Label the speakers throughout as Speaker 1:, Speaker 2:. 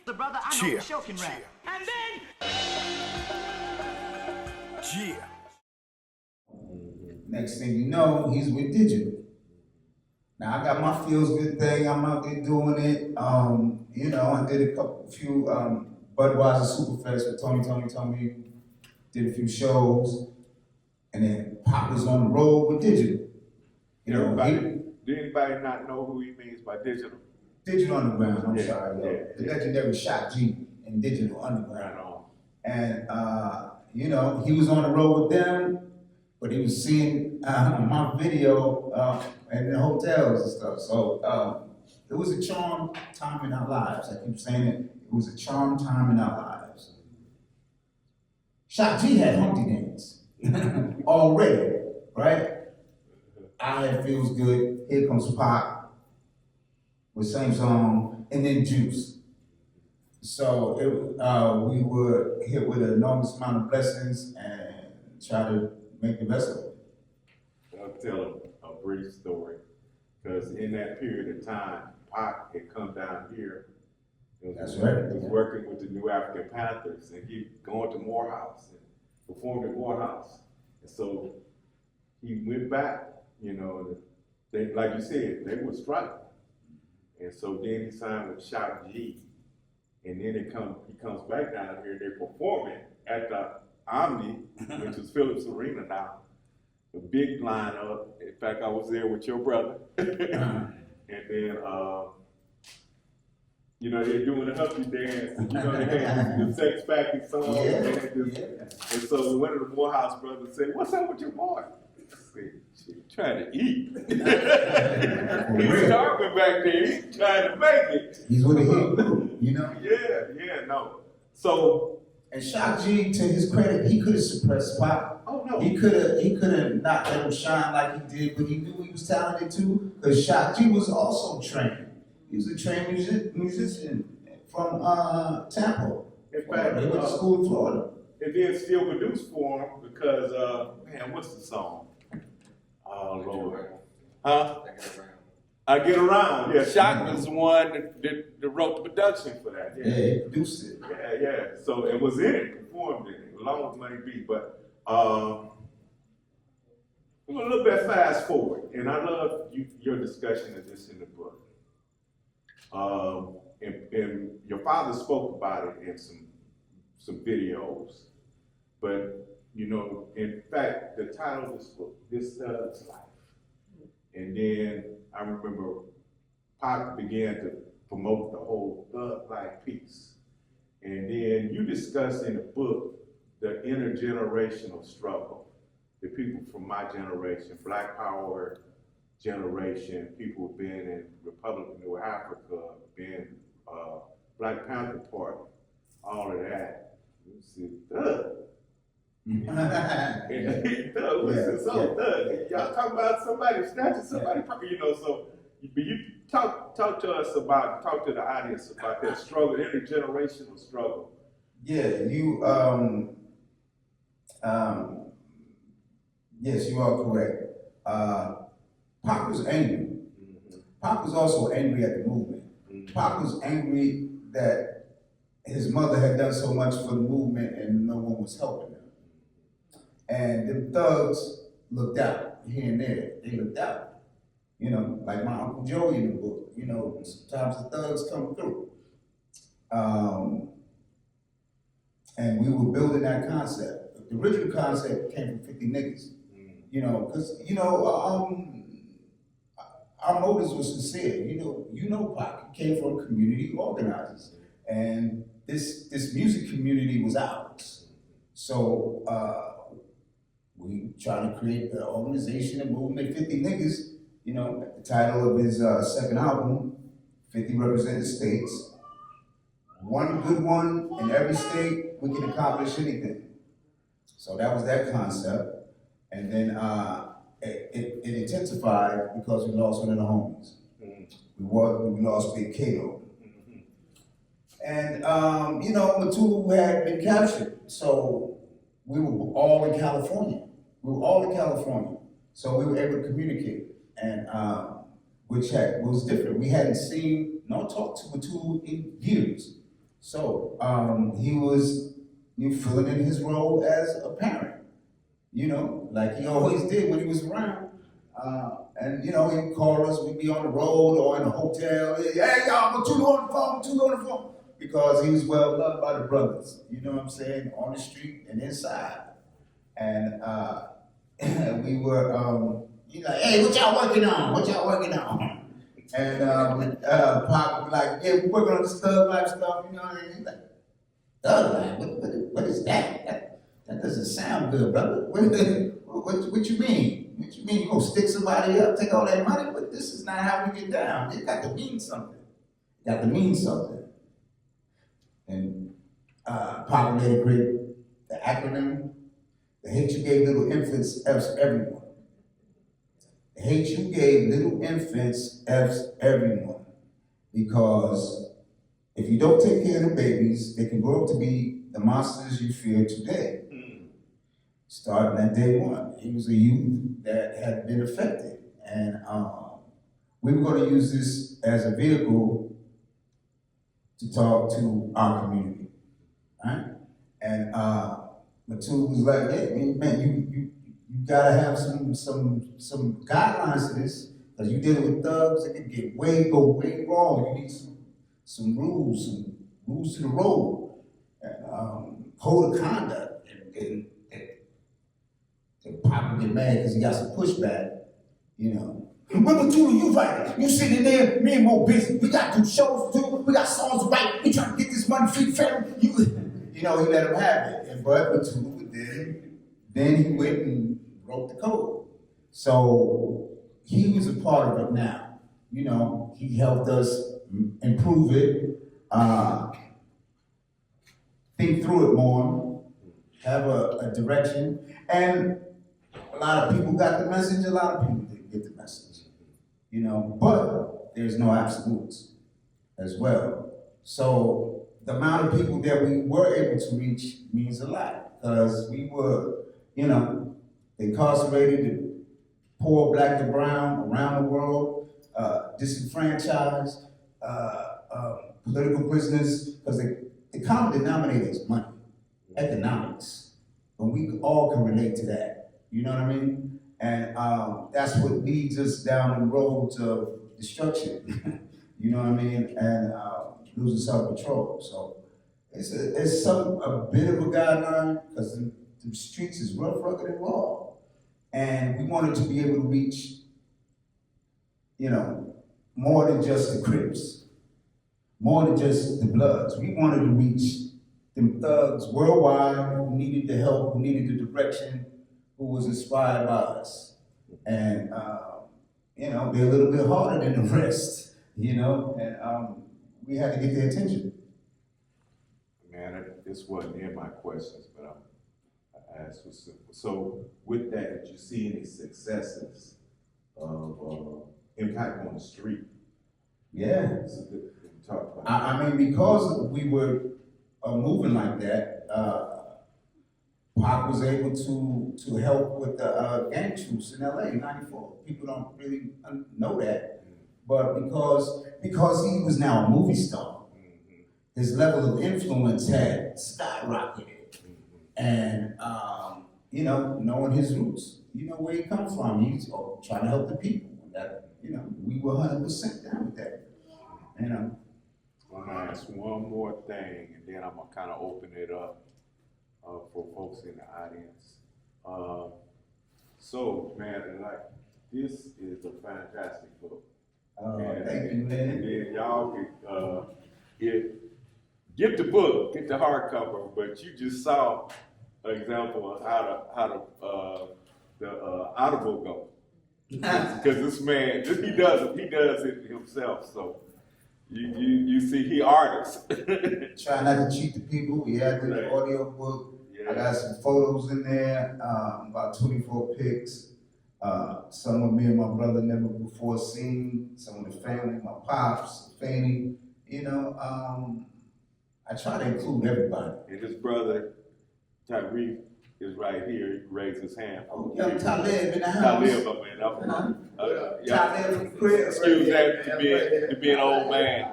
Speaker 1: The brother I know for sure can rap. And then...
Speaker 2: Yeah.
Speaker 3: Next thing you know, he's with Digital. Now I got my feels good thing. I'm out there doing it. You know, I did a few Budweiser Superfest with Tony. Did a few shows, and then Pop was on the road with Digital. You know,
Speaker 4: did anybody not know who he means by Digital?
Speaker 3: Digital Underground. I'm sorry,
Speaker 4: yeah.
Speaker 3: The legendary Shock G and Digital Underground. And you know, he was on the road with them. But he was seeing my video in the hotels and stuff. So it was a charmed time in our lives. I keep saying it. It was a charmed time in our lives. Shock G had Humpty Dance already, right? I Had Feels Good, Here Comes Pop, with same song, and then Juice. So we were hit with an enormous amount of blessings and try to make the best of it.
Speaker 4: I'll tell a brief story, because in that period of time, Pac had come down here.
Speaker 3: That's right.
Speaker 4: He was working with the New African Panthers, and he going to Morehouse and performed at Morehouse. And so he went back, you know, they, like you said, they were struggling. And so then he signed with Shock G, and then he comes back down here, they're performing at the Omni, which is Phillips Arena now, a big lineup. In fact, I was there with your brother. And then, you know, they're doing a Humpty Dance. You know, they had the Sex Factory song. And so one of the Morehouse brothers said, "What's up with your boy?" I said, "He's trying to eat." He's starving back there. He's trying to make it.
Speaker 3: He's with a hit, you know?
Speaker 4: No. So,
Speaker 3: and Shock G, to his credit, he could have suppressed Pop.
Speaker 4: Oh no.
Speaker 3: He could have not let him shine like he did, but he knew he was talented too, because Shock G was also trained. He was a trained musician from Tampa.
Speaker 4: In fact,
Speaker 3: he went to school in Florida.
Speaker 4: And then still produced for him because, man, what's the song? Oh, Lord. Huh? I Get Around. Yeah, Shock was the one that wrote the production for that.
Speaker 3: Yeah, he produced it.
Speaker 4: Yeah. So it was in it, performed in it, along with Money B. But a little bit fast forward, and I love your discussion of this in the book. And your father spoke about it in some videos, but you know, in fact, the title of this book, This Thug's Life. And then I remember Pac began to promote the whole thug life piece. And then you discuss in the book the intergenerational struggle, the people from my generation, Black Power generation, people who've been in Republic of New Africa, been Black Panther Party, all of that. You see, thug. Thug. Y'all talk about somebody snatching somebody, you know, so you talk to us about, talk to the audience about that struggle, intergenerational struggle.
Speaker 3: Yeah, yes, you are correct. Pac was angry. Pac was also angry at the movement. Pac was angry that his mother had done so much for the movement and no one was helping them. And the thugs looked out here and there. They looked out. You know, like my Uncle Joey in the book. You know, sometimes the thugs come through. And we were building that concept. The original concept came from 50 niggas. You know, because, you know, our motives were sincere. You know Pac came from community organizers. And this music community was ours. So we tried to create an organization and movement, 50 niggas, you know, the title of his second album, 50 represented states. One good one in every state, we can accomplish anything. So that was that concept. And then it intensified because we lost one of the homies. We lost Big Kato. And, you know, Matu had been captured. So we were all in California. So we were able to communicate, and which was different. We hadn't seen nor talked to Matu in years. So he was filling in his role as a parent, like he always did when he was around. And he'd call us, we'd be on the road or in a hotel. Hey, y'all, what you on the phone? What you on the phone? Because he was well loved by the brothers, you know what I'm saying, on the street and inside. And we were, like, hey, what y'all working on? What y'all working on? And Pop was like, yeah, we're working on this thug life stuff, and he's like, thug life? What is that? That doesn't sound good, brother. What you mean? What you mean? You gonna stick somebody up, take all that money? But this is not how we get down. It got to mean something. It got to mean something. And Pop made a great, the acronym, the hate you gave little infants F's everyone. The hate you gave little infants F's everyone. Because if you don't take care of the babies, they can grow up to be the monsters you fear today. Starting at day one. He was a youth that had been affected. And we were going to use this as a vehicle to talk to our community. Right? And Matul was like, hey, man, you gotta have some guidelines to this, because you dealing with thugs, it can go way wrong. You need some rules to the road, and code of conduct, and Pop will get mad because he got some pushback, Remember, you right. You sitting there, me and Mo busy. We got to do shows to do. We got songs to write. We trying to get this money free family. He let him have it. But then he went and wrote the code. So he was a part of it now. He helped us improve it, think through it more, have a direction. And a lot of people got the message, a lot of people didn't get the message. But there's no absolutes as well. So the amount of people that we were able to reach means a lot, because we were, incarcerated, poor, black and brown around the world, disenfranchised, political prisoners, because the common denominator is money, economics, and we all can relate to that. You know what I mean? And that's what leads us down the roads of destruction. You know what I mean? And losing self-control. So it's a bit of a guideline, because the streets is rough, rugged, and raw. And we wanted to be able to reach, more than just the Crips, more than just the Bloods. We wanted to reach them thugs worldwide who needed the help, who needed the direction, who was inspired by us. And, they're a little bit harder than the rest, and we had to get their attention.
Speaker 4: Man, this wasn't in my questions, but I asked for simple. So with that, did you see any successes of impact on the street?
Speaker 3: Yeah.
Speaker 4: So we talk about
Speaker 3: I mean, because we were moving like that, Pac was able to help with the gang troops in LA in '94. People don't really know that, but because he was now a movie star, his level of influence had skyrocketed, and knowing his roots, where he comes from, he's trying to help the people. That we were 100% down with that.
Speaker 4: I'm gonna ask one more thing, and then I'm gonna kind of open it up for folks in the audience. So, man, this is a fantastic book.
Speaker 3: Thank you, man.
Speaker 4: And then y'all can get the book, get the hardcover, but you just saw an example of how the Audible go. Because this man, he does it himself. So you see, he artist.
Speaker 3: Try not to cheat the people. We had the audio book. I got some photos in there, about 24 pics. Some of me and my brother never before seen. Some of the family, my pops, Fanny. I try to include everybody.
Speaker 4: And his brother, Tyree, is right here. He raised his hand.
Speaker 3: Oh, young Talib in the house.
Speaker 4: Talib up in
Speaker 3: Talib from the crib.
Speaker 4: Excuse that to be an old man.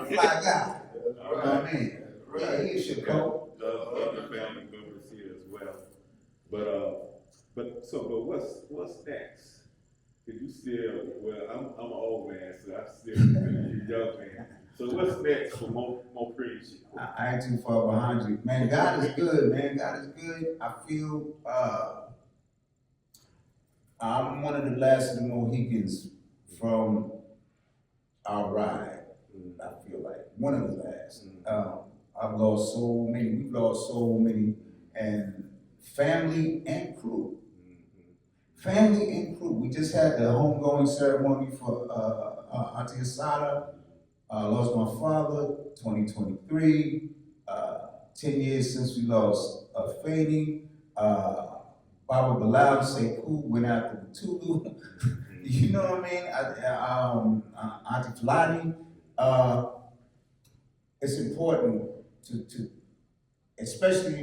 Speaker 3: Fly guy. You know what I mean? Yeah, he is Shakur.
Speaker 4: The other family members here as well. But what's next? Cause you still, well, I'm an old man, so I'm still a young man. So what's next for MoPreme Shakur?
Speaker 3: I ain't too far behind you. Man, God is good, man. God is good. I feel I'm one of the last of the Mohicans from our ride. I feel like one of the last. I've lost so many, we've lost so many, and family and crew. Family and crew. We just had the homegoing ceremony for Auntie Asada. Lost my father, 2023. 10 years since we lost Fanny. Baba Bilal Sekou went after the Tulu. You know what I mean? Auntie Fulani. It's important to, especially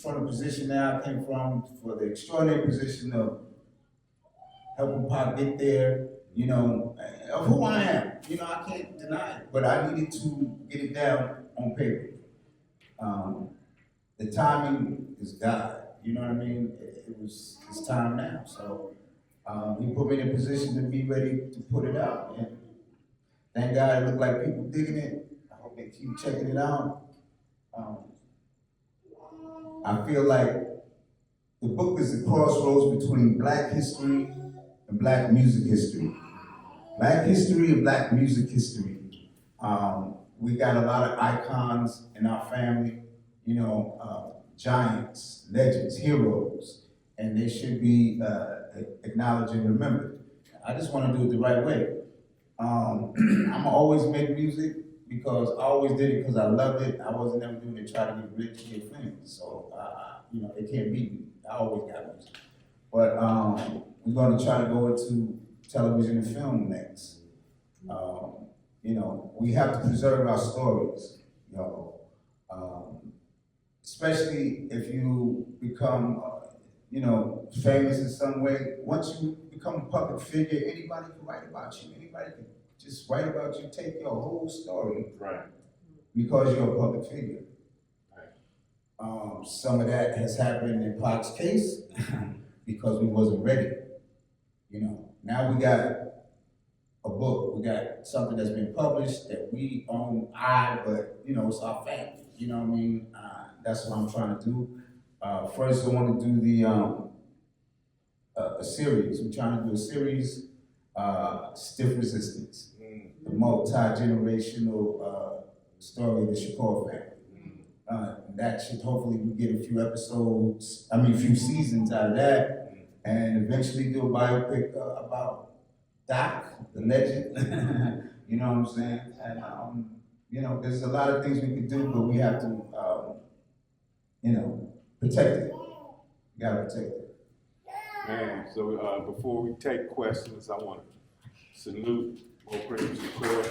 Speaker 3: from the position that I came from, for the extraordinary position of helping Pop get there, you know, of who I am. You know, I can't deny it, but I needed to get it down on paper. The timing is God, you know what I mean? It's time now, so he put me in a position to be ready to put it out, and thank God it looked like people digging it. I hope they keep checking it out. I feel like the book is the crossroads between Black history and Black music history. Black history and Black music history. We got a lot of icons in our family, you know, giants, legends, heroes, and they should be acknowledged and remembered. I just want to do it the right way. I'm always make music because I always did it because I loved it. I wasn't ever doing it to try to get rich and get famous. So, you know, they can't beat me. I always got music. But we're going to try to go into television and film next. You know, we have to preserve our stories, you know, especially if you become, you know, famous in some way. Once you become a public figure, anybody can write about you. Anybody can just write about you, take your whole story,
Speaker 4: Right.
Speaker 3: because you're a public figure.
Speaker 4: Right.
Speaker 3: Some of that has happened in Pac's case because we wasn't ready. You know, now we got a book, we got something that's been published that we own, but you know, it's our family. You know what I mean? That's what I'm trying to do. First, I want to do the a series. We're trying to do a series, Stiff Resistance, the multi-generational story of the Shakur family. That should hopefully we get a few episodes, a few seasons out of that, and eventually do a biopic about Doc, the legend. You know what I'm saying? And you know, there's a lot of things we could do, but we have to, you know, protect it. We gotta protect it.
Speaker 4: Man, so before we take questions, I want to salute MoPreme Shakur.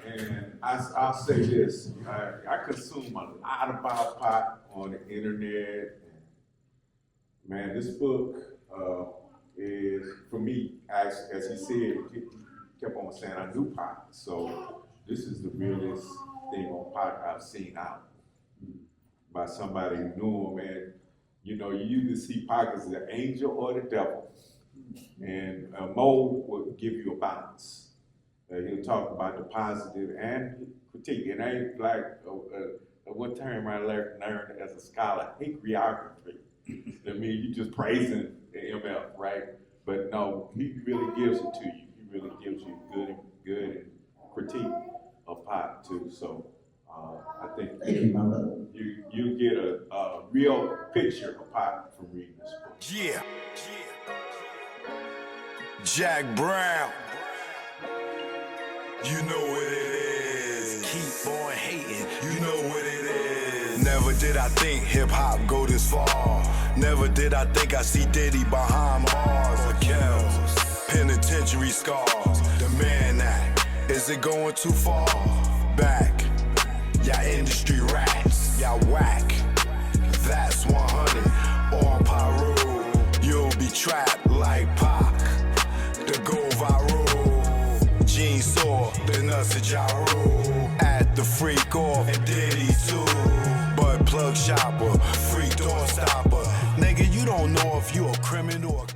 Speaker 4: And I'll say this, I consume a lot about pop on the internet. Man, this book is, for me, as he said, he kept on saying, I knew pop. So this is the realest thing on pop I've seen out by somebody who knew him. And, you know, you either see Pac as the angel or the devil. And Mo will give you a balance. He'll talk about the positive and critique. And I ain't like one term I learned as a scholar, hagiography. That means you just praising the MF, right? But no, he really gives it to you. He really gives you good critique of pop too. So I think you get a real picture of pop from reading this book.
Speaker 1: Yeah. Jack Brown. You know what it is. Keep on hating. You know what it is. Never did I think hip-hop go this far. Never did I think I see Diddy behind bars or Kells. Penitentiary scars. The Man Act. Is it going too far? Back. Y'all industry rats. Y'all whack. That's 100. On Pyro. You'll be trapped like Pac. blessed Ja Rule. At the freak off, and Diddy too. But plug shopper, freak door stopper. Nigga, you don't know if you a criminal or